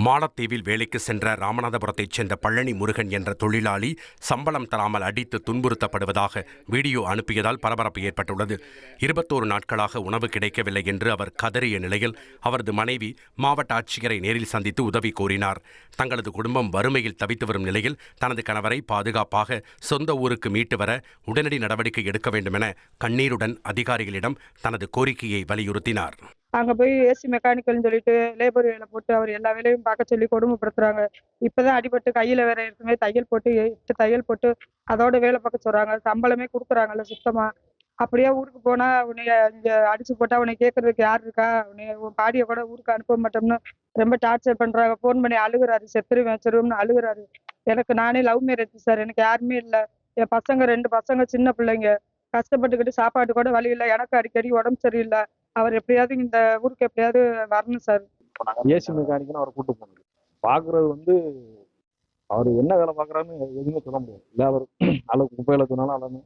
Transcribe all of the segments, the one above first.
மாலத்தீவில் வேலைக்கு சென்ற ராமநாதபுரத்தைச் சேர்ந்த பழனி முருகன் என்ற தொழிலாளி சம்பளம் தராமல் அடித்து துன்புறுத்தப்படுவதாக வீடியோ அனுப்பியதால் பரபரப்பு ஏற்பட்டுள்ளது. 21 நாட்களாக உணவு கிடைக்கவில்லை என்று அவர் கதறிய நிலையில் அவரது மனைவி மாவட்ட ஆட்சியரை நேரில் சந்தித்து உதவி கோரினார். தங்களது குடும்பம் வறுமையில் தவித்து வரும் நிலையில் தனது கணவரை பாதுகாப்பாக சொந்த ஊருக்கு மீட்டு வர உடனடி நடவடிக்கை எடுக்க வேண்டும் என கண்ணீருடன் அதிகாரிகளிடம் தனது கோரிக்கையை வலியுறுத்தினார். அங்கே போய் ஏசி மெக்கானிக்கல்னு சொல்லிட்டு லேபர் வேலை போட்டு அவர் எல்லா வேலையும் பார்க்க சொல்லி கொடுமைப்படுத்துறாங்க. இப்போதான் அடிபட்டு கையில் வேற இருக்குமே தையல் போட்டு 8 தையல் போட்டு அதோட வேலை பார்க்க சொல்கிறாங்க. சம்பளமே கொடுக்குறாங்கல்ல சுத்தமாக. அப்படியே ஊருக்கு போனால் உன்னைய இங்கே அடிச்சு போட்டால் உன்னை கேட்கறதுக்கு யார் இருக்கா, உன்னைய உன் பாடியை கூட ஊருக்கு அனுப்ப மாட்டோம்னு ரொம்ப டார்ச்சர் பண்ணுறாங்க. ஃபோன் பண்ணி அழுகுறாரு, செத்துருவேன்னு அழுகுறாரு. எனக்கு நானே லவ் மேரேஜ் சார், எனக்கு யாருமே இல்லை. என் பசங்க 2 பசங்க சின்ன பிள்ளைங்க, கஷ்டப்பட்டுக்கிட்டு சாப்பாட்டு கூட வழி இல்லை. எனக்கு அடிக்கடி உடம்பு சரியில்லை. அவர் எப்படியாவது இந்த ஊருக்கு எப்படியாவது வரணும் சார். ஏசி மெக்கானிக்னு அவரை கூட்டு போகணும். பார்க்குறது அவர் என்ன வேலை பார்க்குறாருன்னு எதுவுமே சொல்ல முடியாது. லேபர் அளவுக்கு குப்பையில் தூனாலும் அளணும்,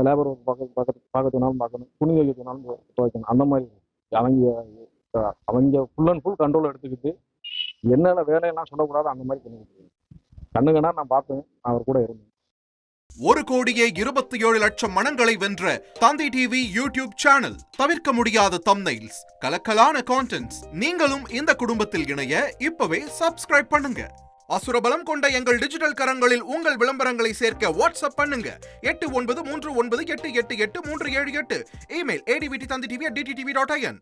லேபர் பார்க்க தூனாலும் பார்க்கணும், துணி வைக்க தூனாலும் துவைக்கணும். அந்த மாதிரி அவங்க ஃபுல் அண்ட் ஃபுல் கண்ட்ரோல் எடுத்துக்கிட்டு என்னென்ன வேலையெல்லாம் சொல்லக்கூடாது அந்த மாதிரி பண்ணிக்கிட்டு கண்ணுகனா நான் பார்த்தேன். அவர் கூட இருந்தேன். 1,27,00,000 மனங்களை வென்ற தந்தி டிவி யூடியூப் சேனல். தவிர்க்க முடியாத தம்ப்நெயில்ஸ், கலக்கலான கான்டென்ட்ஸ். நீங்களும் இந்த குடும்பத்தில் இணைய இப்பவே சப்ஸ்கிரைப் பண்ணுங்க. அசுரபலம் கொண்ட எங்கள் டிஜிட்டல் கரங்களில் உங்கள் விளம்பரங்களை சேர்க்க வாட்ஸ்அப் பண்ணுங்க. 893988883778. Email advtthanditv@dttv.in.